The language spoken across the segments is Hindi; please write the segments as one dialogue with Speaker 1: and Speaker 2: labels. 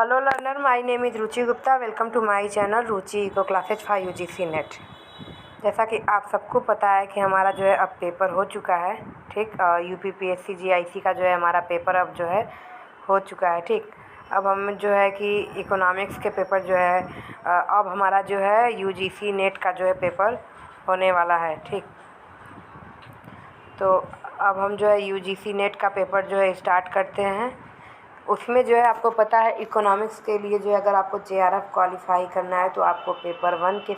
Speaker 1: Hello learner, my name is Ruchi Gupta. Welcome to my channel Ruchi eco classes for UGC NET. जैसा कि आप सबको पता है कि हमारा जो है अब पेपर हो चुका है, ठीक। यूपीपीएससी जीआईसी का जो है हमारा पेपर अब जो है हो चुका है, ठीक। अब हम जो है कि इकोनॉमिक्स के पेपर जो है अब हमारा जो है यूजीसी नेट का जो है पेपर होने वाला है, ठीक। तो अब हम जो है यूजीसी नेट का पेपर जो है स्टार्ट करते हैं। उसमें जो है आपको पता है इकोनॉमिक्स के लिए जो है अगर आपको जेआरएफ क्वालिफाई करना है तो आपको पेपर वन के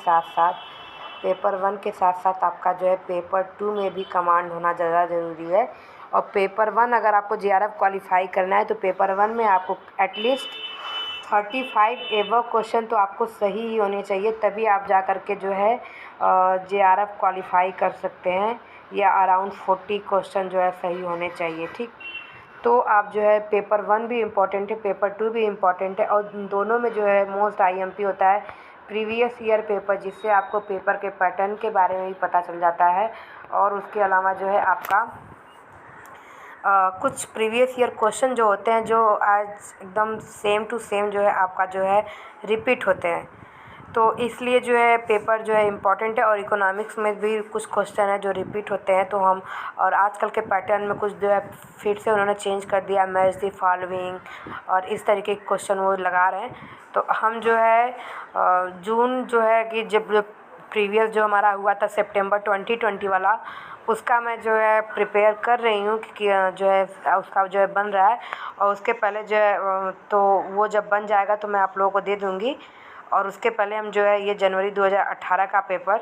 Speaker 1: साथ साथ आपका जो है पेपर टू में भी कमांड होना ज़्यादा ज़रूरी है। और पेपर वन अगर आपको जेआरएफ क्वालिफाई करना है तो पेपर वन में आपको एटलीस्ट 35 एबव क्वेश्चन तो आपको सही ही होने चाहिए, तभी आप जा कर के जो है जेआरएफ क्वालिफाई कर सकते हैं, या अराउंड 40 क्वेश्चन जो है सही होने चाहिए, ठीक। तो आप जो है पेपर वन भी इम्पॉर्टेंट है, पेपर टू भी इम्पॉर्टेंट है, और दोनों में जो है मोस्ट आईएमपी होता है प्रीवियस ईयर पेपर, जिससे आपको पेपर के पैटर्न के बारे में भी पता चल जाता है। और उसके अलावा जो है आपका कुछ प्रीवियस ईयर क्वेश्चन जो होते हैं जो आज एकदम सेम टू सेम जो है आपका जो है रिपीट होते हैं, तो इसलिए जो है पेपर जो है इम्पॉर्टेंट है। और इकोनॉमिक्स में भी कुछ क्वेश्चन है जो रिपीट होते हैं, तो हम और आजकल के पैटर्न में कुछ जो है फिर से उन्होंने चेंज कर दिया, मैच द फॉलोइंग और इस तरीके के क्वेश्चन वो लगा रहे हैं। तो हम जो है जून जो है कि जब प्रीवियस जो हमारा हुआ था सितंबर 2020 वाला, उसका मैं जो है प्रिपेयर कर रही हूँ कि जो है उसका जो है बन रहा है। और उसके पहले जो है तो वो जब बन जाएगा तो मैं आप लोगों को दे दूँगी। और उसके पहले हम जो है ये जनवरी 2018 का पेपर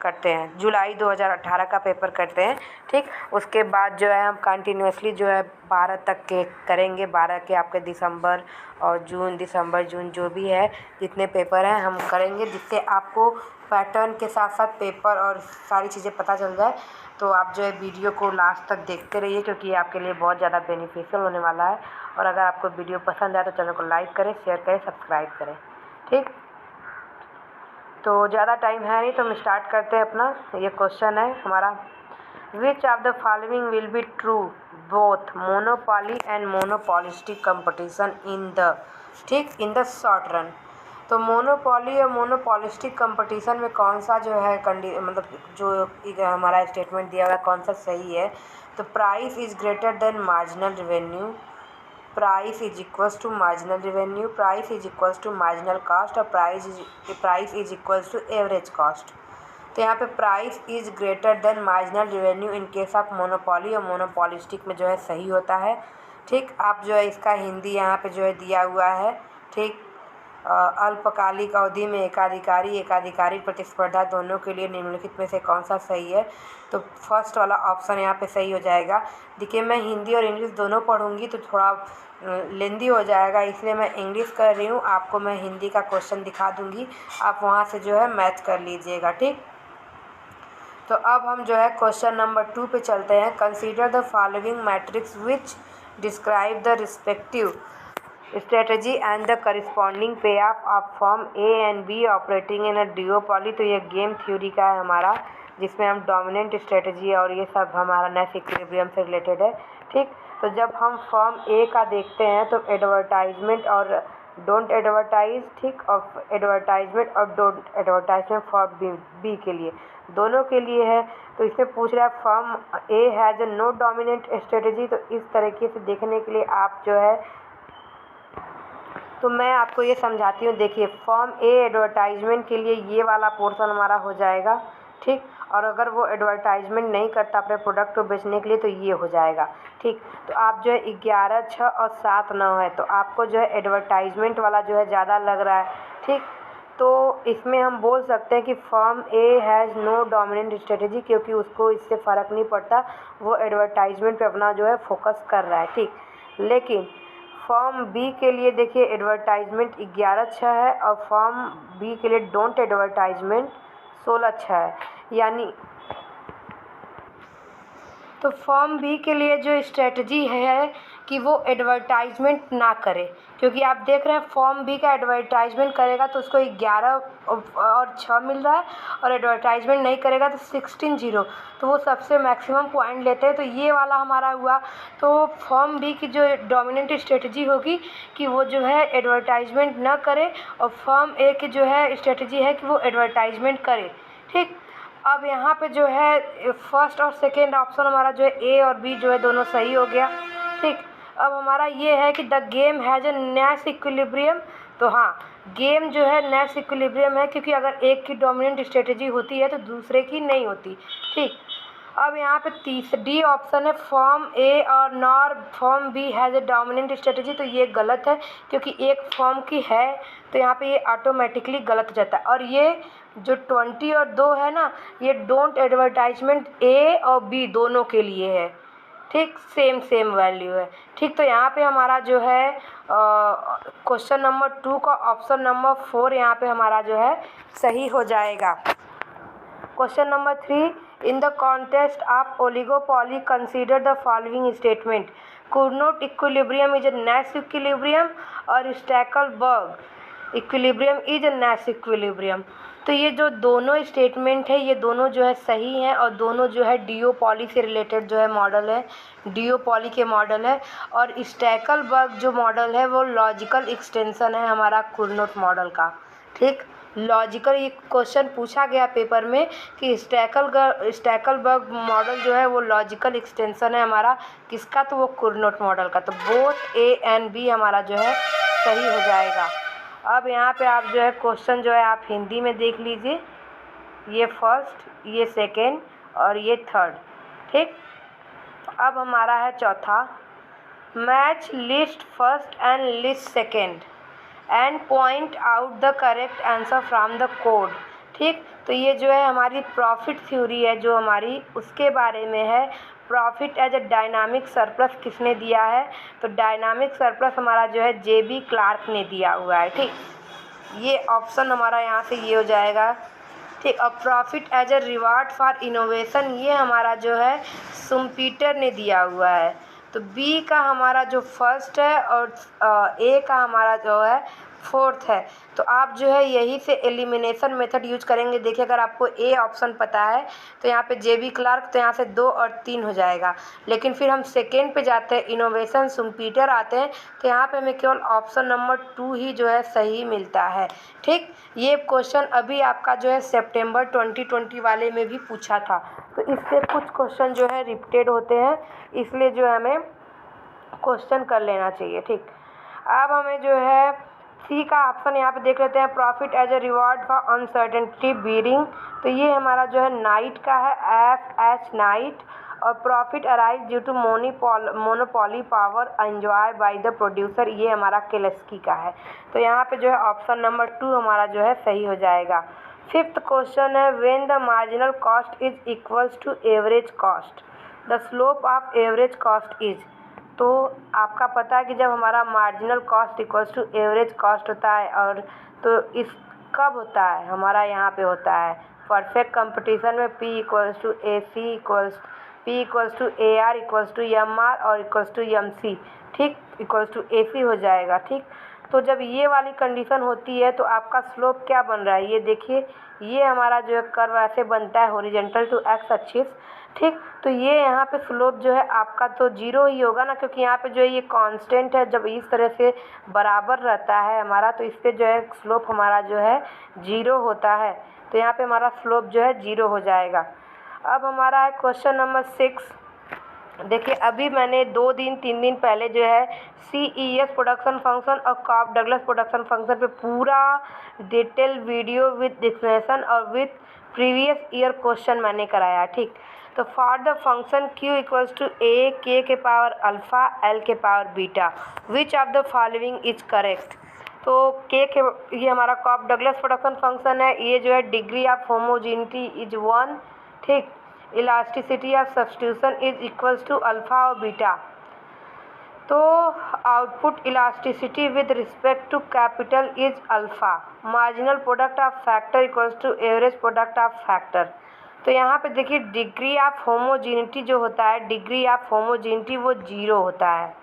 Speaker 1: करते हैं, जुलाई 2018 का पेपर करते हैं, ठीक। उसके बाद जो है हम कंटिन्यूसली जो है 12 तक के करेंगे, 12 के आपके दिसंबर और दिसंबर जून जो भी है जितने पेपर हैं हम करेंगे, जिससे आपको पैटर्न के साथ साथ पेपर और सारी चीज़ें पता चल जाए। तो आप जो है वीडियो को लास्ट तक देखते रहिए, क्योंकि ये आपके लिए बहुत ज़्यादा बेनिफिशियल होने वाला है। और अगर आपको वीडियो पसंद आए तो चैनल को लाइक करें, शेयर करें, सब्सक्राइब करें, ठीक। तो ज़्यादा टाइम है नहीं, तो हम स्टार्ट करते हैं अपना। ये क्वेश्चन है हमारा, विच of the following will be true both monopoly and monopolistic competition in the, ठीक, इन द शॉर्ट रन। तो मोनोपोली और मोनोपोलिस्टिक कंपटीशन में कौन सा जो है मतलब जो हमारा स्टेटमेंट दिया हुआ है कौन सा सही है। तो price is greater than marginal revenue, price is equals to marginal revenue, price is equals to marginal cost, और price is equals to average cost. तो यहाँ पे price is greater than marginal revenue in case of monopoly और मोनोपोलिस्टिक में जो है सही होता है, ठीक। आप जो है इसका हिंदी यहाँ पे जो है दिया हुआ है, ठीक। अल्पकालिक अवधि में एकाधिकारी प्रतिस्पर्धा दोनों के लिए निम्नलिखित में से कौन सा सही है। तो फर्स्ट वाला ऑप्शन यहाँ पे सही हो जाएगा। देखिए मैं हिंदी और इंग्लिश दोनों पढ़ूंगी तो थोड़ा लेंदी हो जाएगा, इसलिए मैं इंग्लिश कर रही हूँ। आपको मैं हिंदी का क्वेश्चन दिखा दूँगी, आप वहाँ से जो है मैच कर लीजिएगा, ठीक। तो अब हम जो है क्वेश्चन नंबर 2 पे चलते हैं। Consider the following matrix which describe the respective strategy and the corresponding payoff form A and B operating in a duopoly. तो ये गेम थ्योरी का है हमारा, जिसमें हम डोमिनेंट स्ट्रेटजी और ये सब हमारा नेस इक्विलिब्रियम से रिलेटेड है, ठीक। तो जब हम फॉर्म ए का देखते हैं तो एडवर्टाइजमेंट और डोंट एडवर्टाइज, ठीक, और एडवर्टाइजमेंट और डोंट एडवर्टाइजमेंट फॉर बी के लिए, दोनों के लिए है। तो इसमें पूछ रहा है form A has no dominant strategy. तो इस तरीके से देखने के लिए आप जो है, तो मैं आपको ये समझाती हूँ। देखिए फॉर्म ए एडवर्टाइजमेंट के लिए ये वाला पोर्शन हमारा हो जाएगा, ठीक। और अगर वो एडवर्टाइजमेंट नहीं करता अपने प्रोडक्ट को बेचने के लिए तो ये हो जाएगा, ठीक। तो आप जो है 11, 6 और 7, 9 है, तो आपको जो है एडवर्टाइजमेंट वाला जो है ज़्यादा लग रहा है, ठीक। तो इसमें हम बोल सकते हैं कि form A has no dominant strategy, क्योंकि उसको इससे फ़र्क नहीं पड़ता, वो एडवर्टाइजमेंट पे अपना जो है फोकस कर रहा है, ठीक। लेकिन फॉर्म बी के लिए देखिए एडवर्टाइजमेंट 11, 6 है, और फॉर्म बी के लिए डोंट एडवर्टाइजमेंट 16, 6 है। यानी तो फॉर्म बी के लिए जो स्ट्रेटजी है कि वो एडवर्टाइजमेंट ना करे, क्योंकि आप देख रहे हैं फॉर्म बी का एडवर्टाइजमेंट करेगा तो उसको 11 और 6 मिल रहा है, और एडवर्टाइजमेंट नहीं करेगा तो 16 0, तो वो सबसे मैक्सिमम पॉइंट लेते हैं। तो ये वाला हमारा हुआ। तो फॉर्म बी की जो डोमिनेंट स्ट्रेटजी होगी कि वो जो है एडवर्टाइजमेंट ना करे, और फॉर्म ए की जो है स्ट्रेटजी है कि वो एडवर्टाइजमेंट करे। ठीक, अब यहाँ पे जो है फर्स्ट और सेकेंड ऑप्शन हमारा जो है ए और बी जो है दोनों सही हो गया। ठीक, अब हमारा ये है कि the game has a Nash equilibrium. तो हाँ, गेम जो है नेस इक्विलिब्रियम है, क्योंकि अगर एक की डोमिनेंट स्ट्रेटजी होती है तो दूसरे की नहीं होती। ठीक, अब यहाँ पे डी ऑप्शन है फॉर्म ए और nor form B has a dominant strategy, तो ये गलत है, क्योंकि एक फॉर्म की है तो यहाँ पे ये ऑटोमेटिकली गलत हो जाता है। और ये जो 20 और 2 है ना, ये डोंट एडवर्टाइजमेंट ए और बी दोनों के लिए है। ठीक, सेम वैल्यू है। ठीक, तो यहाँ पे हमारा जो है क्वेश्चन नंबर 2 का ऑप्शन नंबर 4 यहाँ पे हमारा जो है सही हो जाएगा। Question number 3, in the contest of oligopoly consider the following statement. Cournot equilibrium is a Nash equilibrium और Stackelberg equilibrium is a Nash equilibrium. तो ये जो दोनों स्टेटमेंट है ये दोनों जो है सही हैं, और दोनों जो है डिओपॉली से रिलेटेड जो है मॉडल है, डिओपॉली के मॉडल है। और स्टैकलबर्ग जो मॉडल है वो लॉजिकल एक्सटेंशन है हमारा कुर्नोट मॉडल का। ठीक, लॉजिकल ये क्वेश्चन पूछा गया पेपर में कि स्टैकलबर्ग मॉडल जो है वो लॉजिकल एक्सटेंशन है हमारा किसका, तो वो कुर्नोट मॉडल का। तो बोथ ए एंड बी हमारा जो है सही हो जाएगा। अब यहाँ पे आप जो है क्वेश्चन जो है आप हिंदी में देख लीजिए, ये फर्स्ट, ये सेकेंड और ये थर्ड। ठीक, अब हमारा है चौथा, match list first and list second and point out the correct answer from the code. ठीक, तो ये जो है हमारी प्रॉफिट थ्योरी है जो हमारी, उसके बारे में है। Profit as a dynamic surplus किसने दिया है, तो डायनामिक सरप्लस हमारा जो है JB क्लार्क ने दिया हुआ है। ठीक, ये ऑप्शन हमारा यहाँ से ये हो जाएगा। ठीक, अब profit as a reward for innovation ये हमारा जो है शुम्पीटर ने दिया हुआ है। तो बी का हमारा जो फर्स्ट है और ए का हमारा जो है फोर्थ है। तो आप जो है यही से एलिमिनेशन मेथड यूज करेंगे। देखिए, अगर आपको ए ऑप्शन पता है तो यहाँ पे JB क्लार्क, तो यहाँ से 2 और 3 हो जाएगा। लेकिन फिर हम सेकेंड पे जाते हैं, इनोवेशन शुम्पीटर आते हैं, तो यहाँ पे हमें केवल ऑप्शन नंबर 2 ही जो है सही मिलता है। ठीक, ये क्वेश्चन अभी आपका जो है सितंबर 2020 वाले में भी पूछा था। तो इससे कुछ क्वेश्चन जो है रिपीटेड होते हैं, इसलिए जो है हमें क्वेश्चन कर लेना चाहिए। ठीक, अब हमें जो है सी का ऑप्शन यहाँ पे देख लेते हैं, profit as a reward for uncertainty bearing. तो ये हमारा जो है नाइट का है, FH नाइट। और profit arise due to monopoly power enjoy by the producer, ये हमारा केलेस्की का है। तो यहाँ पे जो है ऑप्शन नंबर 2 हमारा जो है सही हो जाएगा। फिफ्थ क्वेश्चन है, when the marginal cost is equals to average cost the slope of average cost is. तो आपका पता है कि जब हमारा marginal cost equals to average cost होता है, और तो इस कब होता है, हमारा यहाँ पे होता है परफेक्ट कंपटीशन में P equals to AR equals to MR और इक्वल्स टू MC। ठीक, इक्वल्स टू AC हो जाएगा। ठीक, तो जब ये वाली कंडीशन होती है तो आपका स्लोप क्या बन रहा है, ये देखिए, ये हमारा जो है कर्व ऐसे बनता है हॉरिजॉन्टल टू एक्स एक्सिस। ठीक, तो ये यहाँ पे स्लोप जो है आपका तो 0 ही होगा ना, क्योंकि यहाँ पे जो है ये कांस्टेंट है। जब इस तरह से बराबर रहता है हमारा, तो इस पे जो है स्लोप हमारा जो है 0 होता है। तो यहाँ पे हमारा स्लोप जो है 0 हो जाएगा। अब हमारा है क्वेश्चन नंबर 6। देखिए, अभी मैंने 2-3 दिन पहले जो है CES प्रोडक्शन फंक्शन और कॉप डगलस प्रोडक्शन फंक्शन पे पूरा डिटेल वीडियो विद एक्सप्लेनेशन और विद प्रीवियस ईयर क्वेश्चन मैंने कराया। ठीक, तो for the function Q equals to A K के पावर अल्फ़ा L के power beta, which of the following is correct. तो K के, ये हमारा कॉप डगलस प्रोडक्शन फंक्शन है, ये जो है डिग्री ऑफ होमोजेनिटी इज 1। ठीक, elasticity of substitution is equals to alpha और बीटा। तो output elasticity with respect to capital is alpha. Marginal product of factor equals to average product of factor. तो यहाँ पे देखिए, डिग्री ऑफ होमोजेनिटी जो होता है, डिग्री ऑफ होमोजेनिटी वो 0 होता है।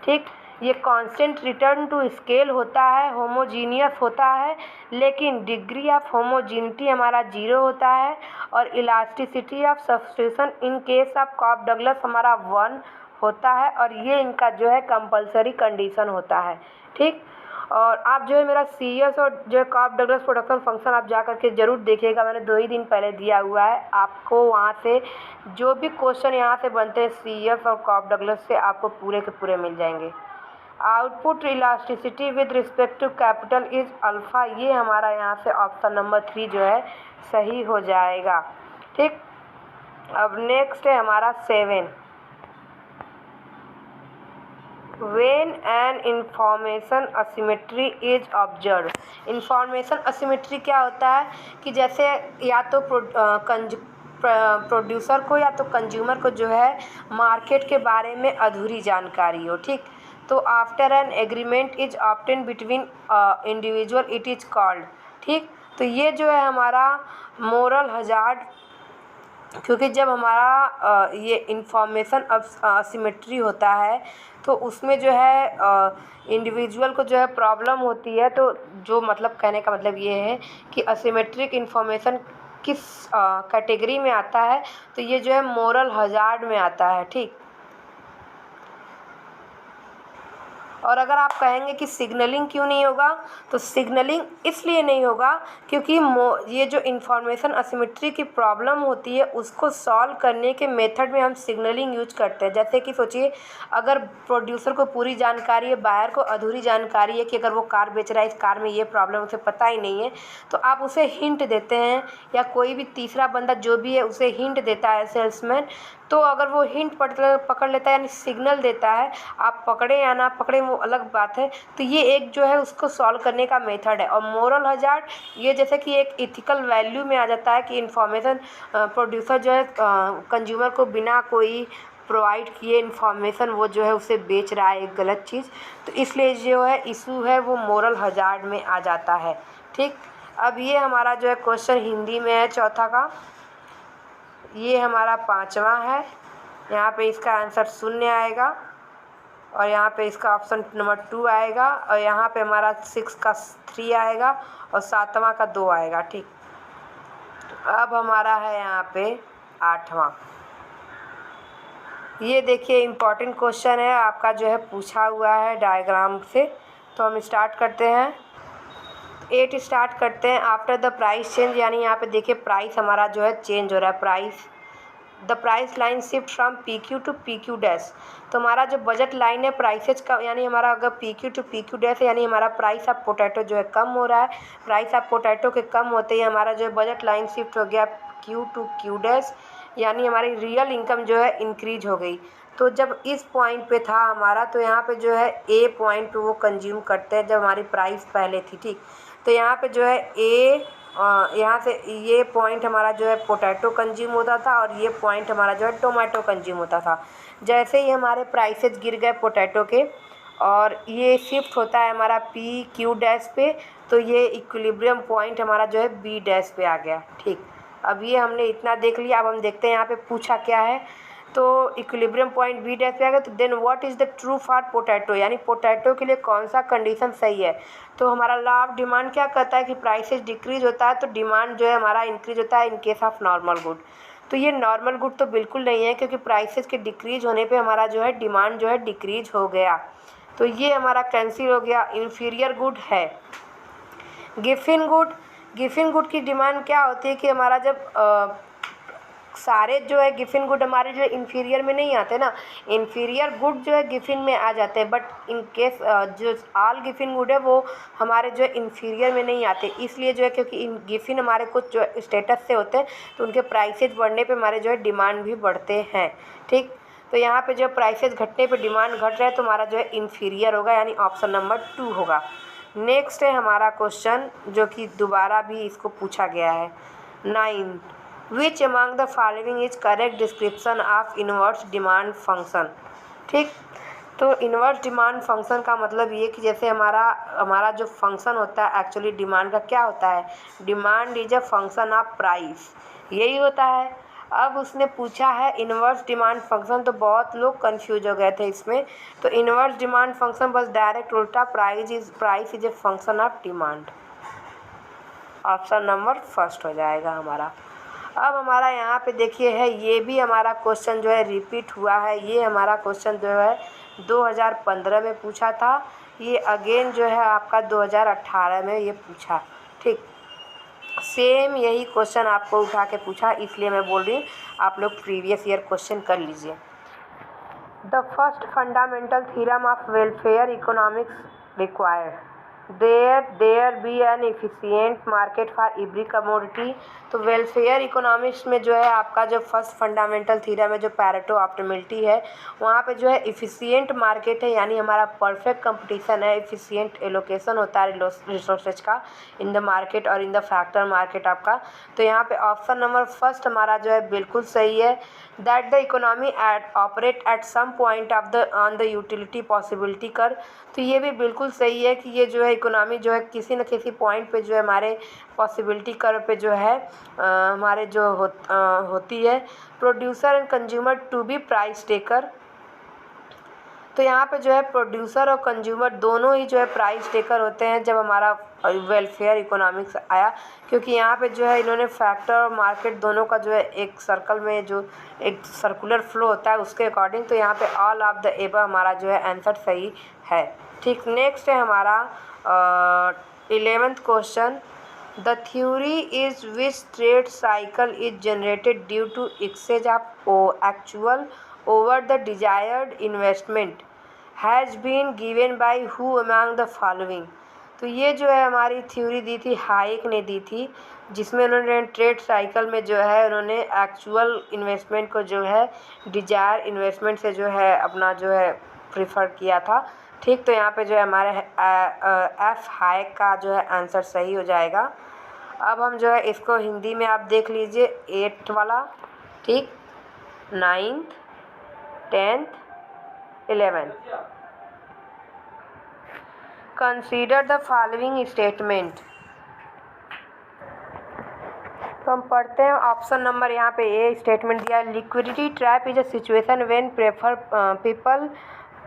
Speaker 1: ठीक। ये कांस्टेंट रिटर्न टू स्केल होता है, होमोजीनियस होता है, लेकिन डिग्री ऑफ होमोजीनिटी हमारा 0 होता है, और elasticity of substitution in case of Cobb Douglas हमारा 1 होता है, और ये इनका जो है कंपलसरी कंडीशन होता है। ठीक। और आप जो है मेरा CS और जो है कॉफ डगलस प्रोडक्शन फंक्शन आप जा करके ज़रूर देखिएगा, मैंने 2 ही दिन पहले दिया हुआ है। आपको वहाँ से जो भी क्वेश्चन यहाँ से बनते हैं CS और कॉफ डगलस से आपको पूरे के पूरे मिल जाएंगे। Output elasticity with respect to capital is alpha, ये हमारा यहाँ से ऑप्शन नंबर 3 जो है सही हो जाएगा। ठीक। अब नेक्स्ट है हमारा 7, When an information asymmetry is observed। Information asymmetry क्या होता है कि जैसे या तो प्रोड्यूसर को या तो कंज्यूमर को जो है मार्केट के बारे में अधूरी जानकारी हो। ठीक। तो after an agreement is obtain between individual it is called. ठीक। तो ये जो है हमारा मोरल हजार्ड, क्योंकि जब हमारा ये इंफॉर्मेशन असिमेट्री होता है तो उसमें जो है इंडिविजुअल को जो है प्रॉब्लम होती है। तो जो मतलब कहने का मतलब ये है कि असिमेट्रिक इंफॉर्मेशन किस कैटेगरी में आता है, तो ये जो है मोरल हजार्ड में आता है। ठीक। और अगर आप कहेंगे कि सिग्नलिंग क्यों नहीं होगा, तो सिग्नलिंग इसलिए नहीं होगा क्योंकि ये जो इंफॉर्मेशन असिमेट्री की प्रॉब्लम होती है उसको सॉल्व करने के मेथड में हम सिग्नलिंग यूज करते हैं। जैसे कि सोचिए, अगर प्रोड्यूसर को पूरी जानकारी है, बायर को अधूरी जानकारी है कि अगर वो कार बेच रहा है, इस कार में ये प्रॉब्लम उसे पता ही नहीं है, तो आप उसे हिंट देते हैं, या कोई भी तीसरा बंदा जो भी है उसे हिंट देता है सेल्समैन। तो अगर वो हिंट पकड़ लेता है, यानी सिग्नल देता है, आप पकड़े या ना पकड़े वो अलग बात है, तो ये एक जो है उसको सॉल्व करने का मेथड है। और मोरल हजार्ड ये जैसे कि एक इथिकल वैल्यू में आ जाता है कि इंफॉर्मेशन प्रोड्यूसर जो है कंज्यूमर को बिना कोई प्रोवाइड किए इंफॉर्मेशन वो जो है उसे बेच रहा है एक गलत चीज़, तो इसलिए जो है इशू है वो मोरल हजार्ड में आ जाता है। ठीक। अब ये हमारा जो है क्वेश्चन हिंदी में है चौथा का, ये हमारा 5वां है। यहाँ पे इसका आंसर 0 आएगा, और यहाँ पे इसका ऑप्शन नंबर 2 आएगा, और यहाँ पे हमारा 6 का 3 आएगा, और 7वां का 2 आएगा। ठीक। अब हमारा है यहाँ पे 8वां। ये देखिए इम्पॉर्टेंट क्वेश्चन है आपका, जो है पूछा हुआ है डायग्राम से। तो हम स्टार्ट करते हैं। 8 स्टार्ट करते हैं। आफ्टर द प्राइस चेंज, यानी यहाँ पे देखिए प्राइस हमारा जो है चेंज हो रहा है। Price the price line shift from PQ to PQ dash. तो हमारा जो बजट लाइन है प्राइसेज का, यानी हमारा अगर PQ टू PQ डैश है, यानी हमारा प्राइस ऑफ पोटैटो जो है कम हो रहा है। प्राइस ऑफ पोटैटो के कम होते ही हमारा जो है बजट लाइन शिफ्ट हो गया Q टू Q डैश, यानी हमारी रियल इनकम जो है इंक्रीज हो गई। तो जब इस पॉइंट पे था हमारा, तो यहाँ पे जो है A पॉइंट पे वो कंज्यूम करते हैं जब हमारी प्राइस पहले थी। ठीक। तो यहाँ पे जो है यहाँ से ये पॉइंट हमारा जो है पोटैटो कंज्यूम होता था, और ये पॉइंट हमारा जो है टोमेटो कंज्यूम होता था। जैसे ही हमारे प्राइसेस गिर गए पोटैटो के, और ये शिफ्ट होता है हमारा PQ डैश पे, तो ये इक्विलिब्रियम पॉइंट हमारा जो है B डैश पे आ गया। ठीक। अब ये हमने इतना देख लिया। अब हम देखते हैं यहाँ पे पूछा क्या है। तो इक्विलिब्रियम पॉइंट B डैश पे आ गया, तो then what is the true for potato, यानी पोटैटो के लिए कौन सा कंडीशन सही है। तो हमारा लॉ ऑफ डिमांड क्या कहता है कि प्राइसेस डिक्रीज होता है तो डिमांड जो है हमारा इंक्रीज होता है in case of normal good. तो ये नॉर्मल गुड तो बिल्कुल नहीं है, क्योंकि प्राइसेस के डिक्रीज होने पे हमारा जो है डिमांड जो है डिक्रीज हो गया। तो ये हमारा कैंसिल हो गया। इन्फीरियर गुड है गिफिन गुड। गिफिन गुड की डिमांड क्या होती है कि हमारा जब सारे जो है गिफिन गुड हमारे जो है इन्फीरियर में नहीं आते ना, इन्फीरियर गुड जो है गिफिन में आ जाते हैं, बट इन केस जो ऑल गिफिन गुड है वो हमारे जो है इन्फीरियर में नहीं आते। इसलिए जो है क्योंकि इन गिफिन हमारे कुछ जो स्टेटस से होते हैं, तो उनके प्राइसेज बढ़ने पे हमारे जो है डिमांड भी बढ़ते हैं। ठीक। तो यहाँ पे जो प्राइसेज घटने पे डिमांड घट रहा है, तो हमारा जो है इन्फीरियर होगा, यानी ऑप्शन नंबर 2 होगा। नेक्स्ट है हमारा क्वेश्चन, जो कि दोबारा भी इसको पूछा गया है। 9 which among the following is correct description of inverse demand function. ठीक। तो इनवर्स डिमांड फंक्शन का मतलब ये कि जैसे हमारा जो फंक्शन होता है एक्चुअली डिमांड का क्या होता है, demand is a function of price, यही होता है। अब उसने पूछा है इन्वर्स डिमांड फंक्शन, तो बहुत लोग कंफ्यूज हो गए थे इसमें। तो इन्वर्स डिमांड फंक्शन बस डायरेक्ट उल्टा, price is a function of demand. Option number first हो जाएगा हमारा। अब हमारा यहाँ पे देखिए है, ये भी हमारा क्वेश्चन जो है रिपीट हुआ है। ये हमारा क्वेश्चन जो है 2015 में पूछा था, ये अगेन जो है आपका 2018 में ये पूछा। ठीक, सेम यही क्वेश्चन आपको उठा के पूछा, इसलिए मैं बोल रही हूँ आप लोग प्रीवियस ईयर क्वेश्चन कर लीजिए। The first fundamental theorem of welfare economics required there be an efficient market for every commodity. तो वेलफेयर इकोनॉमिक्स में जो है आपका जो फर्स्ट फंडामेंटल थ्योरम है, जो पैरेटो ऑप्टिमलिटी है, वहाँ पे जो है इफ़िशिएंट मार्केट है, यानी हमारा परफेक्ट कंपटीशन है, इफ़िशिएंट एलोकेशन होता है रिसोर्सेज का इन द मार्केट और इन द फैक्टर मार्केट आपका। तो यहाँ पे ऑप्शन नंबर फर्स्ट हमारा जो है बिल्कुल सही है, that the economy operate at some point of the on the utility possibility curve. तो ये भी बिल्कुल सही है कि ये जो है इकोनॉमी जो है किसी न किसी पॉइंट पे जो है हमारे पॉसिबिलिटी कर पे जो है हमारे जो होती है। Producer and consumer to be price taker. तो यहाँ पे जो है प्रोड्यूसर और कंज्यूमर दोनों ही जो है प्राइस टेकर होते हैं जब हमारा वेलफेयर इकोनॉमिक्स आया, क्योंकि यहाँ पे जो है इन्होंने फैक्टर और मार्केट दोनों का जो है एक सर्कल में जो एक सर्कुलर फ्लो होता है उसके अकॉर्डिंग। तो यहाँ पे ऑल ऑफ द एबव हमारा जो है आंसर सही है। ठीक, नेक्स्ट है हमारा 11th question. The theory is which trade cycle is generated due to exchange of actual over the desired investment has been given by who among the following। तो ये जो है हमारी थ्योरी दी थी हाइक ने दी थी, जिसमें उन्होंने ट्रेड साइकिल में जो है उन्होंने एक्चुअल इन्वेस्टमेंट को जो है डिजायर इन्वेस्टमेंट से जो है अपना जो है प्रिफर किया था। ठीक, तो यहाँ पे जो है हमारे एफ हाइक का जो है आंसर सही हो जाएगा। अब हम जो है इसको हिंदी में आप देख लीजिए 8th वाला, ठीक, 9th 10th 11th। Consider the following statement. तो हम पढ़ते हैं ऑप्शन नंबर यहाँ पे ए स्टेटमेंट दिया, liquidity trap is a situation when people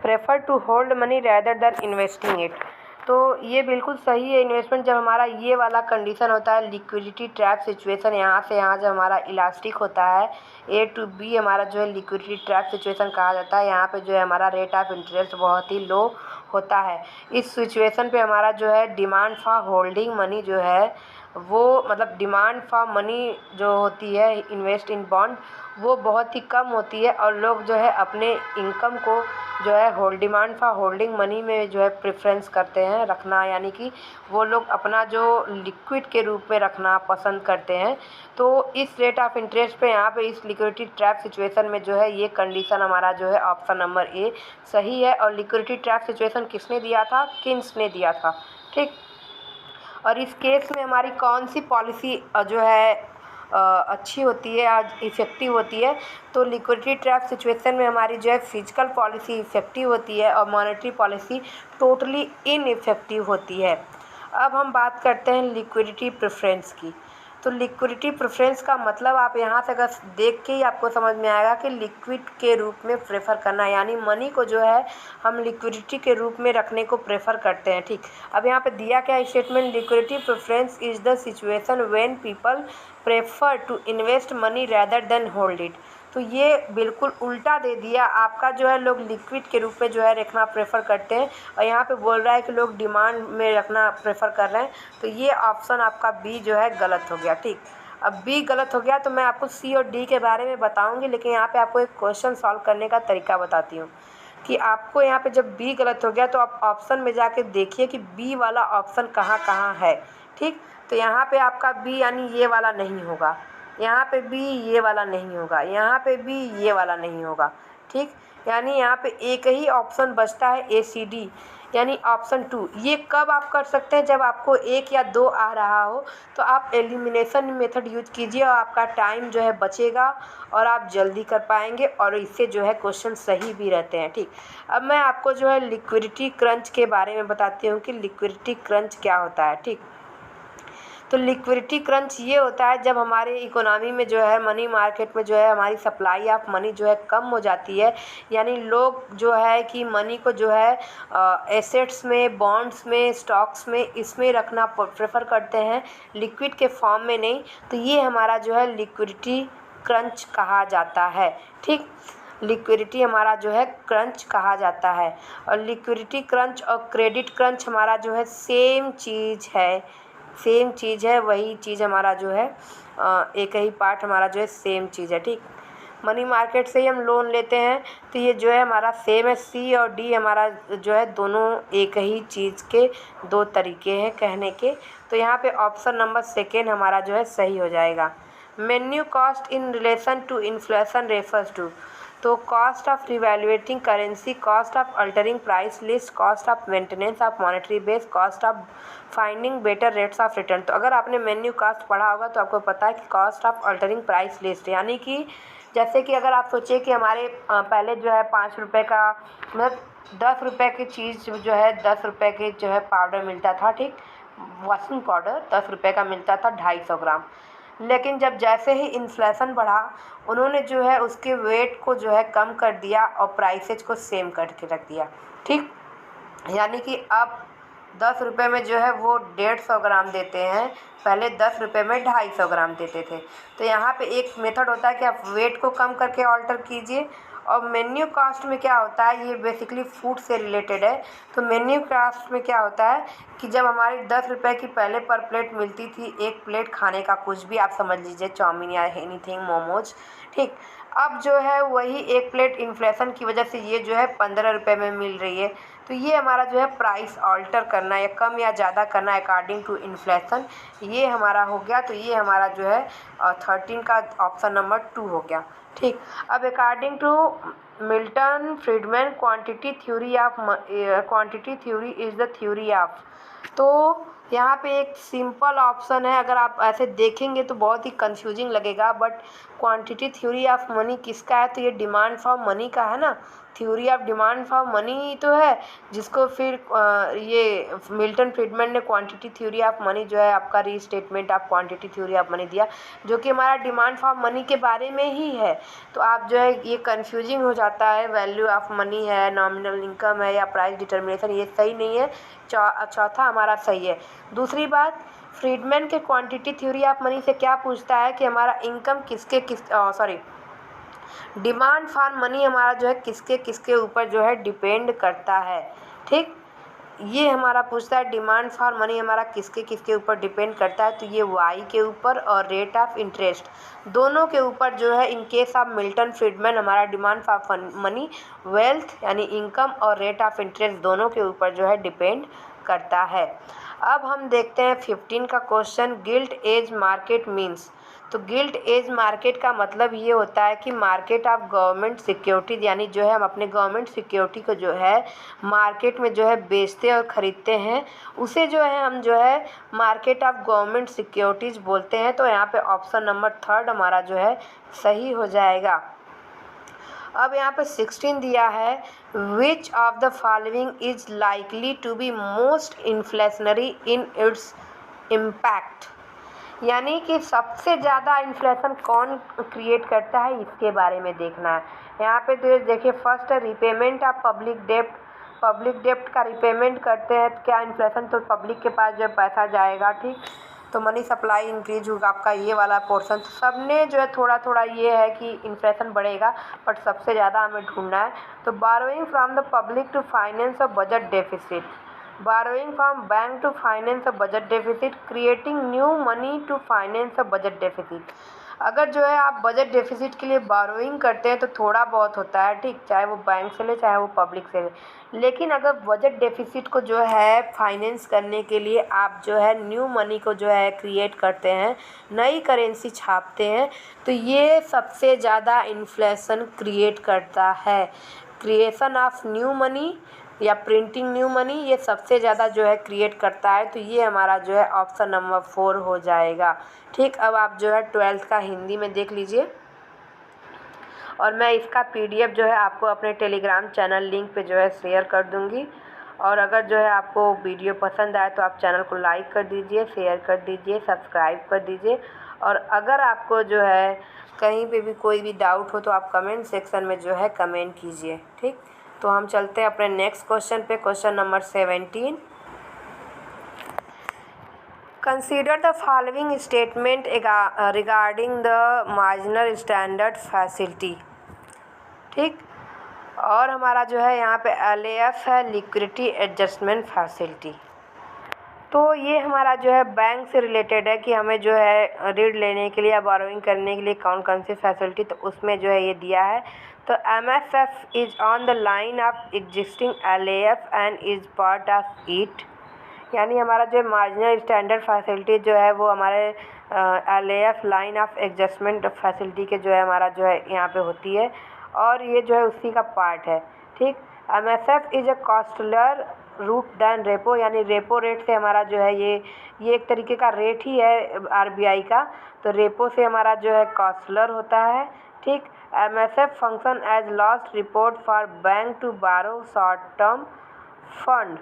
Speaker 1: prefer to hold money rather than investing it. तो ये बिल्कुल सही है, इन्वेस्टमेंट जब हमारा ये वाला कंडीशन होता है लिक्विडिटी ट्रैप सिचुएशन, यहाँ से यहाँ जब हमारा इलास्टिक होता है ए टू बी, हमारा जो है लिक्विडिटी ट्रैप सिचुएशन कहा जाता है। यहाँ पे जो है हमारा रेट ऑफ इंटरेस्ट बहुत ही लो होता है। इस सिचुएशन पे हमारा जो है डिमांड फॉर होल्डिंग मनी जो है वो मतलब डिमांड फॉर मनी जो होती है इन्वेस्ट इन बॉन्ड वो बहुत ही कम होती है, और लोग जो है अपने इनकम को जो है डिमांड फॉर होल्डिंग मनी में जो है प्रेफरेंस करते हैं रखना, यानी कि वो लोग अपना जो लिक्विड के रूप में रखना पसंद करते हैं। तो इस रेट ऑफ इंटरेस्ट पे यहाँ पे इस लिक्विडिटी ट्रैप सिचुएशन में जो है ये कंडीशन हमारा जो है ऑप्शन नंबर ए सही है। और लिक्विडिटी ट्रैप सिचुएशन किसने दिया था? किन्स ने दिया था। ठीक, और इस केस में हमारी कौन सी पॉलिसी जो है अच्छी होती है, आज इफ़ेक्टिव होती है? तो लिक्विडिटी ट्रैप सिचुएशन में हमारी जो है फिजिकल पॉलिसी इफ़ेक्टिव होती है और मॉनेटरी पॉलिसी टोटली इनइफेक्टिव होती है। अब हम बात करते हैं लिक्विडिटी प्रेफरेंस की। तो लिक्विडिटी प्रेफरेंस का मतलब आप यहाँ से अगर देख के ही आपको समझ में आएगा कि लिक्विड के रूप में प्रेफर करना, यानी मनी को जो है हम लिक्विडिटी के रूप में रखने को प्रेफर करते हैं। ठीक, अब यहाँ पे दिया क्या statement, liquidity preference is the situation when people prefer to invest money rather than hold it. तो ये बिल्कुल उल्टा दे दिया, आपका जो है लोग लिक्विड के रूप में जो है रखना प्रेफर करते हैं, और यहाँ पे बोल रहा है कि लोग डिमांड में रखना प्रेफर कर रहे हैं। तो ये ऑप्शन आपका बी जो है गलत हो गया। ठीक, अब बी गलत हो गया तो मैं आपको सी और डी के बारे में बताऊंगी, लेकिन यहाँ पे आपको एक क्वेश्चन सॉल्व करने का तरीका बताती हूँ कि आपको यहाँ पे जब बी गलत हो गया तो आप ऑप्शन में जाके देखिए कि बी वाला ऑप्शन कहाँ कहाँ है। ठीक, तो यहाँ पे आपका बी यानी ये वाला नहीं होगा, यहाँ पे बी ये वाला नहीं होगा, यहाँ पे बी ये वाला नहीं होगा। ठीक, यानी यहाँ पे एक ही ऑप्शन बचता है ए सी डी, यानी ऑप्शन 2। ये कब आप कर सकते हैं? जब आपको 1 या 2 आ रहा हो तो आप एलिमिनेशन मेथड यूज कीजिए और आपका टाइम जो है बचेगा और आप जल्दी कर पाएंगे, और इससे जो है क्वेश्चन सही भी रहते हैं। ठीक, अब मैं आपको जो है लिक्विडिटी क्रंच के बारे में बताती हूँ कि लिक्विडिटी क्रंच क्या होता है। ठीक, तो लिक्विडिटी क्रंच ये होता है जब हमारे इकोनॉमी में जो है, मनी मार्केट में जो है, हमारी सप्लाई ऑफ मनी जो है कम हो जाती है। यानी लोग जो है कि मनी को जो है एसेट्स में, बॉन्ड्स में, स्टॉक्स में, इसमें रखना प्रेफर करते हैं, लिक्विड के फॉर्म में नहीं। तो ये हमारा जो है लिक्विडिटी क्रंच कहा जाता है। ठीक, लिक्विडिटी हमारा जो है क्रंच कहा जाता है। और लिक्विडिटी क्रंच और क्रेडिट क्रंच हमारा जो है सेम चीज़ है, वही चीज़ हमारा जो है एक ही पार्ट हमारा जो है सेम चीज़ है। ठीक, मनी मार्केट से ही हम लोन लेते हैं, तो ये जो है हमारा सेम है। सी और डी हमारा जो है दोनों एक ही चीज़ के दो तरीके हैं कहने के। तो यहाँ पे ऑप्शन नंबर सेकेंड हमारा जो है सही हो जाएगा। Menu cost in relation to inflation refers to, तो cost of revaluating currency, cost of altering price list, cost of maintenance of monetary base, cost of finding better rates of return. तो अगर आपने मेन्यू कॉस्ट पढ़ा होगा तो आपको पता है कि cost of altering price list, यानी कि जैसे कि अगर आप सोचिए कि हमारे पहले जो है 5 रुपये का, मतलब 10 रुपये की चीज़ जो है 10 रुपये के जो है पाउडर मिलता था। ठीक, वॉशिंग पाउडर 10 रुपये का मिलता था 250 ग्राम। लेकिन जब जैसे ही इन्फ्लेशन बढ़ा, उन्होंने जो है उसके वेट को जो है कम कर दिया और प्राइसेज को सेम करके रख दिया। ठीक, यानी कि अब 10 रुपये में जो है वो 150 ग्राम देते हैं, पहले 10 रुपये में 250 ग्राम देते थे। तो यहाँ पे एक मेथड होता है कि आप वेट को कम करके ऑल्टर कीजिए। और मेन्यू कॉस्ट में क्या होता है, ये बेसिकली फूड से रिलेटेड है। तो मेन्यू कॉस्ट में क्या होता है कि जब हमारी 10 रुपये की पहले पर प्लेट मिलती थी, एक प्लेट खाने का कुछ भी आप समझ लीजिए, चाउमीन या एनीथिंग, मोमोज। ठीक, अब जो है वही एक प्लेट इन्फ्लेशन की वजह से ये जो है 15 रुपये में मिल रही है। तो ये हमारा जो है प्राइस ऑल्टर करना या कम या ज़्यादा करना अकॉर्डिंग टू इन्फ्लेशन, ये हमारा हो गया। तो ये हमारा जो है 13 का ऑप्शन नंबर 2 हो गया। ठीक, अब according to Milton Friedman quantity theory is the theory of, तो यहाँ पे एक सिंपल ऑप्शन है। अगर आप ऐसे देखेंगे तो बहुत ही कंफ्यूजिंग लगेगा, but quantity theory of money किसका है, तो ये डिमांड फॉर मनी का है ना। Theory of demand for money तो है, जिसको फिर ये मिल्टन फ्रीडमैन ने क्वांटिटी थ्योरी ऑफ मनी जो है आपका restatement of quantity theory of money दिया, जो कि हमारा डिमांड फॉर मनी के बारे में ही है। तो आप जो है ये कंफ्यूजिंग हो जाता है, वैल्यू ऑफ मनी है, नॉमिनल इनकम है या प्राइस डिटर्मिनेशन, ये सही नहीं है। चौथा हमारा सही है। दूसरी बात, फ्रीडमैन के क्वांटिटी थ्योरी ऑफ मनी से क्या पूछता है कि हमारा इनकम डिमांड फॉर मनी हमारा जो है किसके किसके ऊपर जो है डिपेंड करता है। ठीक, ये हमारा पूछता है डिमांड फॉर मनी हमारा किसके किसके ऊपर डिपेंड करता है, तो ये वाई के ऊपर और रेट ऑफ इंटरेस्ट दोनों के ऊपर जो है। In case of Milton Friedman हमारा डिमांड फॉर मनी वेल्थ यानी इनकम और रेट ऑफ इंटरेस्ट दोनों के ऊपर जो है डिपेंड करता है। अब हम देखते हैं 15 का question, gilt edge market means. तो गिल्ट एज मार्केट का मतलब ये होता है कि मार्केट ऑफ गवर्नमेंट सिक्योरिटीज़, यानी जो है हम अपने गवर्नमेंट सिक्योरिटी को जो है मार्केट में जो है बेचते और ख़रीदते हैं, उसे जो है हम जो है मार्केट ऑफ गवर्नमेंट सिक्योरिटीज़ बोलते हैं। तो यहाँ पे ऑप्शन नंबर 3 हमारा जो है सही हो जाएगा। अब यहाँ पे 16 दिया है, which of the following is likely to be most inflationary in its impact, यानी कि सबसे ज़्यादा इन्फ्लेशन कौन क्रिएट करता है, इसके बारे में देखना है। यहाँ पे तो देखिए, फर्स्ट है रिपेमेंट ऑफ पब्लिक डेप्ट। पब्लिक डेप्ट का रिपेमेंट करते हैं क्या इन्फ्लेशन, तो पब्लिक के पास जब पैसा जाएगा, ठीक, तो मनी सप्लाई इंक्रीज होगा, आपका ये वाला पोर्शन। सब ने जो है थोड़ा थोड़ा ये है कि इन्फ्लेशन बढ़ेगा, बट सबसे ज़्यादा हमें ढूंढना है। तो borrowing from the public to finance a budget deficit, borrowing from bank to finance a budget deficit, creating new money to finance a budget deficit। अगर जो है आप बजट डेफिसिट के लिए बारोइंग करते हैं तो थोड़ा बहुत होता है, ठीक, चाहे वो बैंक से ले चाहे वो पब्लिक से ले। लेकिन अगर बजट डेफिसिट को जो है फाइनेंस करने के लिए आप जो है न्यू मनी को जो है क्रिएट करते हैं, नई करेंसी छापते हैं, तो ये सबसे ज़्यादा इन्फ्लेशन क्रिएट करता है। क्रिएशन ऑफ न्यू मनी या प्रिंटिंग न्यू मनी, ये सबसे ज़्यादा जो है क्रिएट करता है। तो ये हमारा जो है ऑप्शन नंबर 4 हो जाएगा। ठीक, अब आप जो है 12th का हिंदी में देख लीजिए, और मैं इसका PDF जो है आपको अपने टेलीग्राम चैनल लिंक पे जो है शेयर कर दूंगी। और अगर जो है आपको वीडियो पसंद आए तो आप चैनल को लाइक कर दीजिए, शेयर कर दीजिए, सब्सक्राइब कर दीजिए। और अगर आपको जो है कहीं पे भी कोई भी डाउट हो तो आप कमेंट सेक्शन में जो है कमेंट कीजिए। ठीक, तो हम चलते हैं अपने नेक्स्ट क्वेश्चन पे, question number 17। Consider the following statement regarding the marginal standard facility. ठीक, और हमारा जो है यहाँ पे LAF है, लिक्विडिटी एडजस्टमेंट फैसिलिटी। तो ये हमारा जो है बैंक से रिलेटेड है कि हमें जो है ऋण लेने के लिए या बोरोइंग करने के लिए कौन कौन सी फैसिलिटी, तो उसमें जो है ये दिया है। तो MSF is on the line of existing LAF and is part of it. यानी हमारा जो मार्जिनल स्टैंडर्ड फैसिलिटी जो है वो हमारे LAF line of adjustment facility के जो है हमारा जो है यहाँ पे होती है, और ये जो है उसी का पार्ट है। ठीक, MSF is a costlier route than repo, यानी रेपो रेट से हमारा जो है ये एक तरीके का रेट ही है RBI का। तो रेपो से हमारा जो है कॉस्टलर होता है। ठीक, MSF function as last report for bank to borrow short term fund.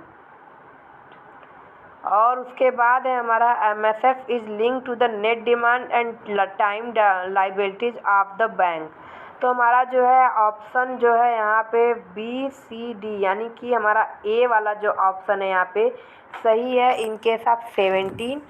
Speaker 1: और उसके बाद है हमारा MSF is link to the net demand and time liabilities of the bank. तो हमारा जो है ऑप्शन जो है यहाँ पे BCD, यानी कि हमारा A वाला जो ऑप्शन है यहाँ पे सही है। In case of 17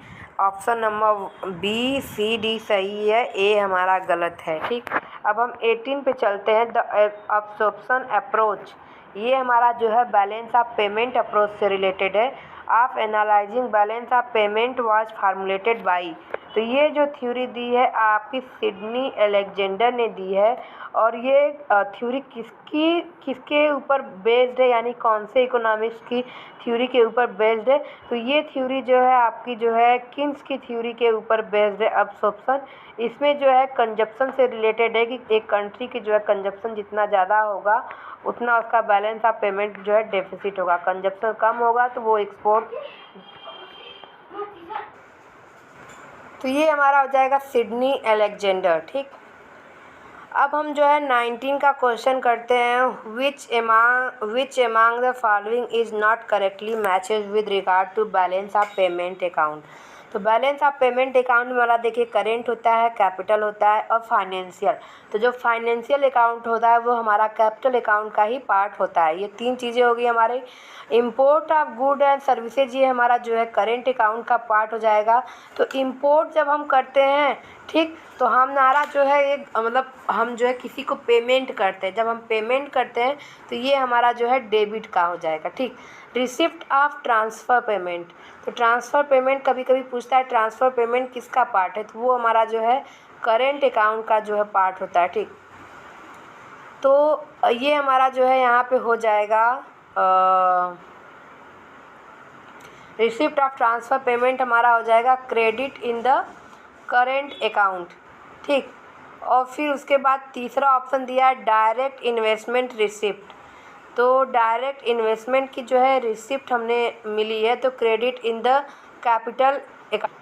Speaker 1: option number BCD सही है, A हमारा गलत है। ठीक, अब हम 18 पे चलते हैं। द अब्सॉर्प्शन अप्रोच, ये हमारा जो है बैलेंस ऑफ पेमेंट अप्रोच से रिलेटेड है। Of analysing balance of payment was formulated by. तो ये जो थ्योरी दी है आपकी सिडनी अलेक्जेंडर ने दी है, और ये थ्योरी किसके ऊपर बेस्ड है, यानी कौन से इकोनॉमिक्स की थ्योरी के ऊपर बेस्ड है। तो ये थ्योरी जो है आपकी जो है किन्स की थ्योरी के ऊपर बेस्ड है, अब्सॉर्प्शन। इसमें जो है कंजप्शन से रिलेटेड है कि एक कंट्री की जो है कंजप्शन जितना ज़्यादा होगा उतना उसका बैलेंस ऑफ पेमेंट जो है डेफिसिट होगा, कंजप्शन कम होगा तो वो एक्सपोर्ट। तो ये हमारा हो जाएगा सिडनी अलेक्जेंडर। ठीक, अब हम जो है 19 का क्वेश्चन करते हैं। Which among the following is not correctly matches with regard to balance of payment account. तो बैलेंस ऑफ पेमेंट अकाउंट में वाला देखिए करेंट होता है, कैपिटल होता है और फाइनेंशियल। तो जो फाइनेंशियल अकाउंट होता है वो हमारा कैपिटल अकाउंट का ही पार्ट होता है। ये तीन चीज़ें होगी हमारे। Import of good and services ये हमारा जो है करेंट अकाउंट का पार्ट हो जाएगा। तो इंपोर्ट जब हम करते हैं, ठीक, तो हमारा जो है एक मतलब हम जो है किसी को पेमेंट करते हैं, जब हम पेमेंट करते हैं तो ये हमारा जो है डेबिट का हो जाएगा। ठीक, रिसिप्ट ऑफ ट्रांसफ़र पेमेंट, तो ट्रांसफ़र पेमेंट कभी कभी पूछता है ट्रांसफ़र पेमेंट किसका पार्ट है, तो वो हमारा जो है करेंट अकाउंट का जो है पार्ट होता है। ठीक, तो ये हमारा जो है यहाँ पे हो जाएगा रिसिप्ट ऑफ ट्रांसफ़र पेमेंट हमारा हो जाएगा credit in the current account. ठीक, और फिर उसके बाद तीसरा ऑप्शन दिया है डायरेक्ट इन्वेस्टमेंट रिसिप्ट। तो डायरेक्ट इन्वेस्टमेंट की जो है रिसिप्ट हमने मिली है तो credit in the capital account.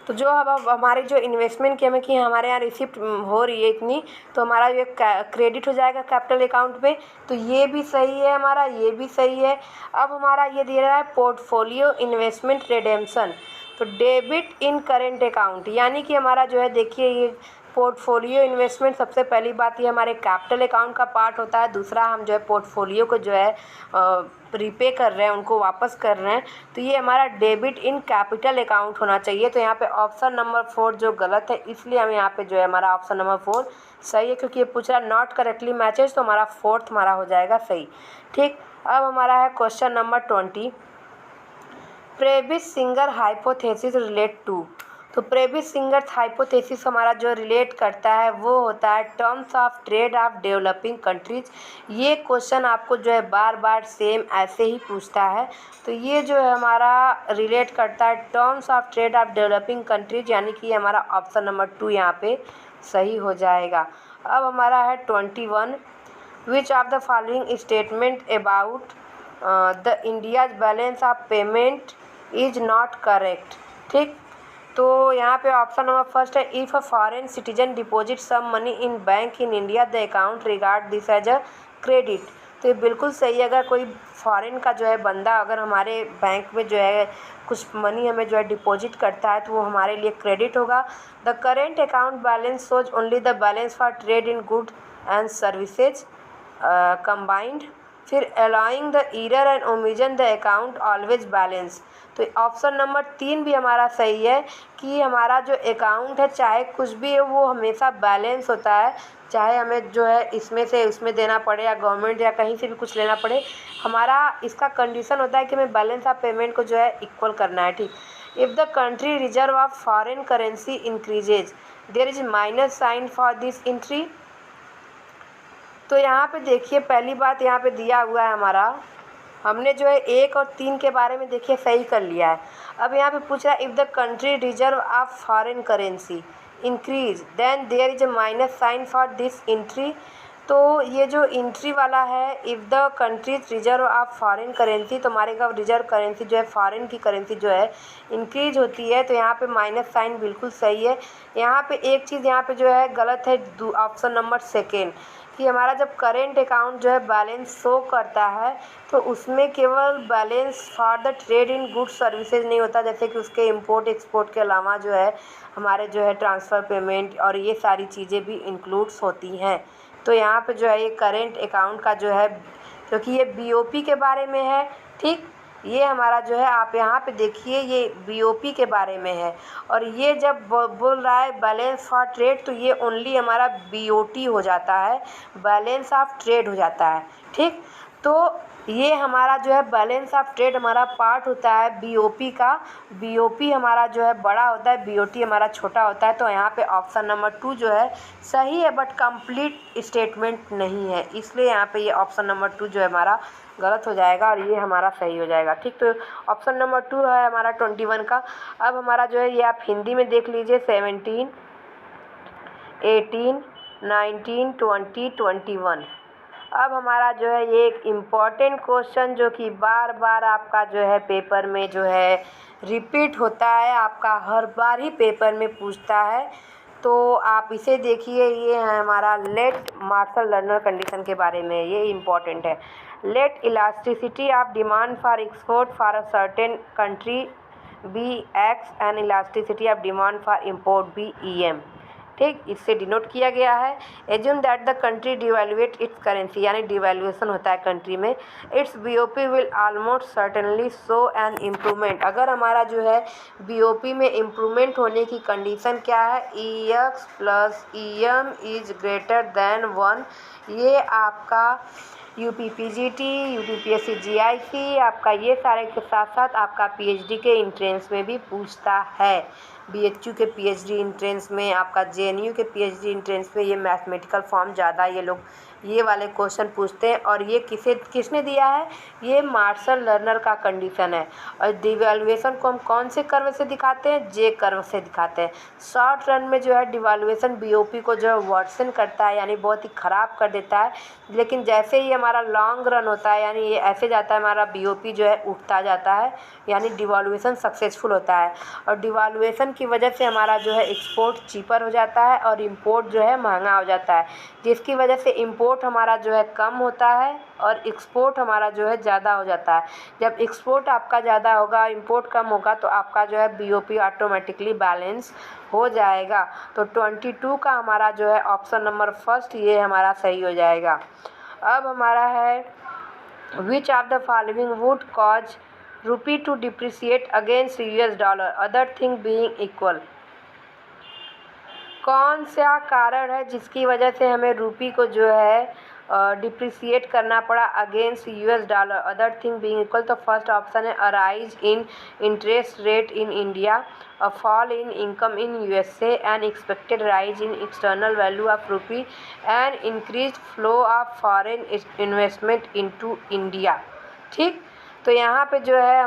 Speaker 1: तो जो अब हमारी जो इन्वेस्टमेंट की हमें कि हमारे यहाँ रिसिप्ट हो रही है इतनी, तो हमारा ये क्रेडिट हो जाएगा कैपिटल अकाउंट पे। तो ये भी सही है हमारा, ये भी सही है। अब हमारा ये दे रहा है पोर्टफोलियो इन्वेस्टमेंट रिडेम्पशन, तो डेबिट इन करेंट अकाउंट, यानी कि हमारा जो है देखिए ये पोर्टफोलियो इन्वेस्टमेंट सबसे पहली बात ये हमारे कैपिटल अकाउंट का पार्ट होता है। दूसरा हम जो है पोर्टफोलियो को जो है रिपे कर रहे हैं, उनको वापस कर रहे हैं, तो ये हमारा डेबिट इन कैपिटल अकाउंट होना चाहिए। तो यहाँ पे ऑप्शन नंबर 4 जो गलत है, इसलिए हम यहाँ पे जो है हमारा ऑप्शन नंबर 4 सही है, क्योंकि ये पूछ रहा है नॉट करेक्टली मैचेज, तो हमारा 4th हमारा हो जाएगा सही। ठीक, अब हमारा है question number 20। Prebisch Singer hypothesis relate to. तो प्रेविस सिंगर हाइपोथेसिस हमारा जो रिलेट करता है वो होता है terms of trade off developing countries. ये क्वेश्चन आपको जो है बार बार सेम ऐसे ही पूछता है। तो ये जो है हमारा रिलेट करता है terms of trade off developing countries, यानी कि हमारा ऑप्शन नंबर 2 यहाँ पे सही हो जाएगा। अब हमारा है 21। Which of the following statement about the India's balance of payment is not correct. ठीक, तो यहाँ पे ऑप्शन नंबर फर्स्ट है if a foreign citizen deposit some money in bank in India the account regard this as a credit. तो ये बिल्कुल सही है। अगर कोई फॉरेन का जो है बंदा अगर हमारे बैंक में जो है कुछ मनी हमें जो है डिपॉजिट करता है तो वो हमारे लिए क्रेडिट होगा। The current account balance shows only the balance for trade in good and services combined. फिर allowing the error and omission the account always balance. तो ऑप्शन नंबर 3 भी हमारा सही है कि हमारा जो अकाउंट है चाहे कुछ भी है वो हमेशा बैलेंस होता है, चाहे हमें जो है इसमें से उसमें देना पड़े या गवर्नमेंट या कहीं से भी कुछ लेना पड़े, हमारा इसका कंडीशन होता है कि हमें बैलेंस ऑफ पेमेंट को जो है इक्वल करना है। ठीक, if the country reserve of foreign currency increases there is minus sign for this entry. तो यहाँ पे देखिए पहली बात यहाँ पे दिया हुआ है हमारा, हमने जो है 1 और 3 के बारे में देखिए सही कर लिया है। अब यहाँ पे पूछ रहा है if the country reserve of foreign currency increase then there is a minus sign for this entry. तो ये जो एंट्री वाला है if the country's reserve of foreign currency, तो हमारे का रिजर्व करेंसी जो है फॉरेन की करेंसी जो है इंक्रीज होती है, तो यहाँ पे माइनस साइन बिल्कुल सही है। यहाँ पे एक चीज़ यहाँ पे जो है गलत है, ऑप्शन नंबर 2 कि हमारा जब करेंट अकाउंट जो है बैलेंस शो करता है तो उसमें केवल balance for the trade in goods services नहीं होता, जैसे कि उसके इंपोर्ट एक्सपोर्ट के अलावा जो है हमारे जो है ट्रांसफ़र पेमेंट और ये सारी चीज़ें भी इंक्लूड्स होती हैं। तो यहाँ पे जो है ये करेंट अकाउंट का जो है, क्योंकि ये बीओपी के बारे में है, ठीक, ये हमारा जो है आप यहाँ पे देखिए ये बीओपी के बारे में है, और ये जब बोल रहा है बैलेंस फॉर ट्रेड तो ये ओनली हमारा बीओटी हो जाता है, बैलेंस ऑफ ट्रेड हो जाता है। ठीक, तो ये हमारा जो है बैलेंस ऑफ ट्रेड हमारा पार्ट होता है बीओपी का, बीओपी हमारा जो है बड़ा होता है, बीओटी हमारा छोटा होता है। तो यहाँ पे ऑप्शन नंबर 2 जो है सही है, बट कंप्लीट स्टेटमेंट नहीं है, इसलिए यहाँ पे ये ऑप्शन नंबर 2 जो है हमारा गलत हो जाएगा और ये हमारा सही हो जाएगा। ठीक, तो ऑप्शन नंबर 2 है हमारा 21 का। अब हमारा जो है ये आप हिंदी में देख लीजिए 17, 18, 19, 20, 21। अब हमारा जो है ये एक इम्पॉर्टेंट क्वेश्चन जो कि बार बार आपका जो है पेपर में जो है रिपीट होता है, आपका हर बार ही पेपर में पूछता है। तो आप इसे देखिए, ये है हमारा लेट मार्शल लर्नर कंडीशन के बारे में, ये इम्पॉर्टेंट है। Let elasticity of demand for export for a certain country be X and elasticity of demand for import be EM। ठीक, इससे डिनोट किया गया है। Assume that the country devaluate its currency, यानी डिवैल्यूएशन होता है कंट्री में, its BOP will almost certainly show an improvement. अगर हमारा जो है बीओपी में इम्प्रूवमेंट होने की कंडीशन क्या है, EX plus EM is greater then 1। ये आपका UPPGT, UPPSC GIC आपका ये सारे के साथ साथ आपका PhD के इंट्रेंस में भी पूछता है। BHU के PhD इंट्रेंस में, आपका JNU के PhD इंट्रेंस में ये मैथमेटिकल फॉर्म ज़्यादा ये लोग ये वाले क्वेश्चन पूछते हैं। और ये किसने दिया है, ये मार्शल लर्नर का कंडीशन है। और डिवैल्यूएशन को हम कौन से कर्व से दिखाते हैं, J कर्व से दिखाते हैं। शॉर्ट रन में जो है डिवैल्यूएशन बीओपी को जो है वर्सन करता है, यानी बहुत ही ख़राब कर देता है। लेकिन जैसे ही हमारा लॉन्ग रन होता है, यानी ये ऐसे जाता है, हमारा बीओपी जो है उठता जाता है, यानी डिवैल्यूएशन सक्सेसफुल होता है। और डिवैल्यूएशन की वजह से हमारा जो है एक्सपोर्ट चीपर हो जाता है और इंपोर्ट जो है महंगा हो जाता है, जिसकी वजह से इंपोर्ट हमारा जो है कम होता है और एक्सपोर्ट हमारा जो है ज़्यादा हो जाता है। जब एक्सपोर्ट आपका ज़्यादा होगा, इंपोर्ट कम होगा, तो आपका जो है बीओपी ऑटोमेटिकली बैलेंस हो जाएगा। तो 22 का हमारा जो है ऑप्शन नंबर 1 ये हमारा सही हो जाएगा। अब हमारा है which of the following would cause rupee to depreciate against US dollar other thing being equal. कौन सा कारण है जिसकी वजह से हमें रूपी को जो है डिप्रिसिएट करना पड़ा against US dollar other thing being equal. तो फर्स्ट ऑप्शन है arise in interest rate in India, a fall in income in USA, N expected rise in external value of रूपी, and increase flow of foreign investment into India. ठीक, तो यहाँ पे जो है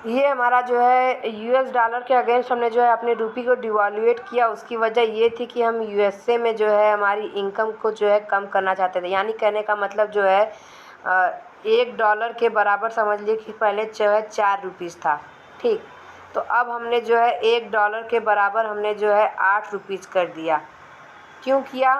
Speaker 1: ये हमारा जो है US डॉलर के अगेंस्ट हमने जो है अपने रूपी को डिवैल्यूएट किया। उसकी वजह ये थी कि हम USA में जो है हमारी इनकम को जो है कम करना चाहते थे। यानी कहने का मतलब जो है $1 के बराबर समझ लिए कि पहले जो है 4 रुपीज़ था। ठीक, तो अब हमने जो है $1 के बराबर हमने जो है 8 रुपीज़ कर दिया। क्यों किया,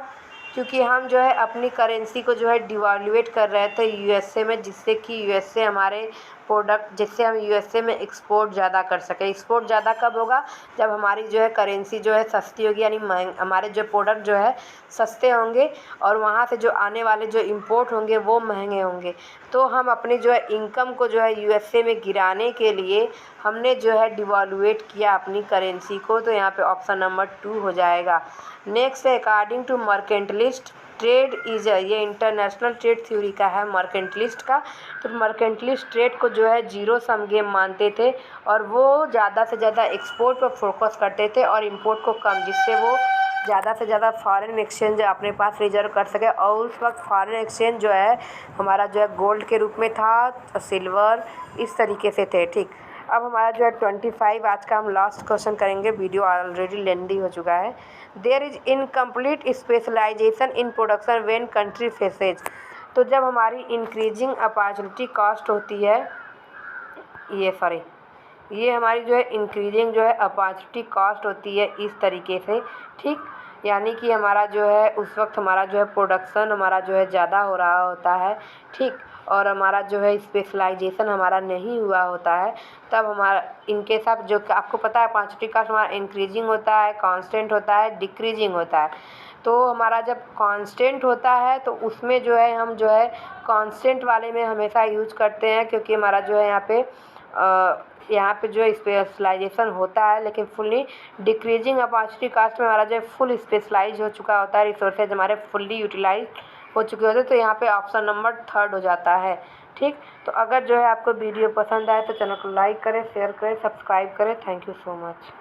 Speaker 1: क्योंकि हम जो है अपनी करेंसी को जो है डिवैल्यूएट कर रहे थे यूएसए में, जिससे कि यूएसए हमारे प्रोडक्ट, जिससे हम यूएसए में एक्सपोर्ट ज़्यादा कर सकें। एक्सपोर्ट ज़्यादा कब होगा? जब हमारी जो है करेंसी जो है सस्ती होगी, यानी हमारे जो प्रोडक्ट जो है सस्ते होंगे और वहाँ से जो आने वाले जो इम्पोर्ट होंगे वो महंगे होंगे। तो हम अपनी जो है इनकम को जो है यूएसए में गिराने के लिए हमने जो है डिवैल्यूएट किया अपनी करेंसी को। तो यहाँ पे ऑप्शन नंबर 2 हो जाएगा। नेक्स्ट है according to mercantilist trade is, ये इंटरनेशनल ट्रेड थ्योरी का है मर्केंटलिस्ट का। तो मर्केंटलिस्ट ट्रेड को जो है जीरो सम गेम मानते थे और वो ज़्यादा से ज़्यादा एक्सपोर्ट पर फोकस करते थे और इंपोर्ट को कम, जिससे वो ज़्यादा से ज़्यादा फॉरेन एक्सचेंज अपने पास रिजर्व कर सके। और उस वक्त फॉरेन एक्सचेंज जो है हमारा जो है गोल्ड के रूप में था, सिल्वर, इस तरीके से थे। ठीक, अब हमारा जो है 25 आज का हम लास्ट क्वेश्चन करेंगे, वीडियो ऑलरेडी लेंदी हो चुका है। There is incomplete specialization in production when country faces. तो जब हमारी इंक्रीजिंग अपॉर्चुनिटी कॉस्ट होती है, ये हमारी जो है इंक्रीजिंग जो है अपॉर्चुनिटी कॉस्ट होती है इस तरीके से। ठीक, यानी कि हमारा जो है उस वक्त हमारा जो है प्रोडक्शन हमारा जो है ज़्यादा हो रहा होता है। ठीक, और हमारा जो है स्पेशलाइजेशन हमारा नहीं हुआ होता है, तब हमारा इनके साथ जो आपको पता है अपॉर्चुनिटी कॉस्ट हमारा इंक्रीजिंग होता है, कांस्टेंट होता है, डिक्रीजिंग होता है। तो हमारा जब कांस्टेंट होता है तो उसमें जो है हम जो है कांस्टेंट वाले में हमेशा यूज करते हैं, क्योंकि हमारा जो है यहाँ पे जो है स्पेशलाइजेशन होता है, लेकिन फुल्ली डिक्रीजिंग अपॉर्चुनिटी कॉस्ट में हमारा जो है फुल स्पेशलाइज हो चुका होता है, रिसोर्सेज हमारे फुल्ली यूटिलाइज हो चुके होते हैं। तो यहाँ पे ऑप्शन नंबर 3 हो जाता है। ठीक, तो अगर जो है आपको वीडियो पसंद आए तो चैनल को लाइक करें, शेयर करें, सब्सक्राइब करें। Thank you so much.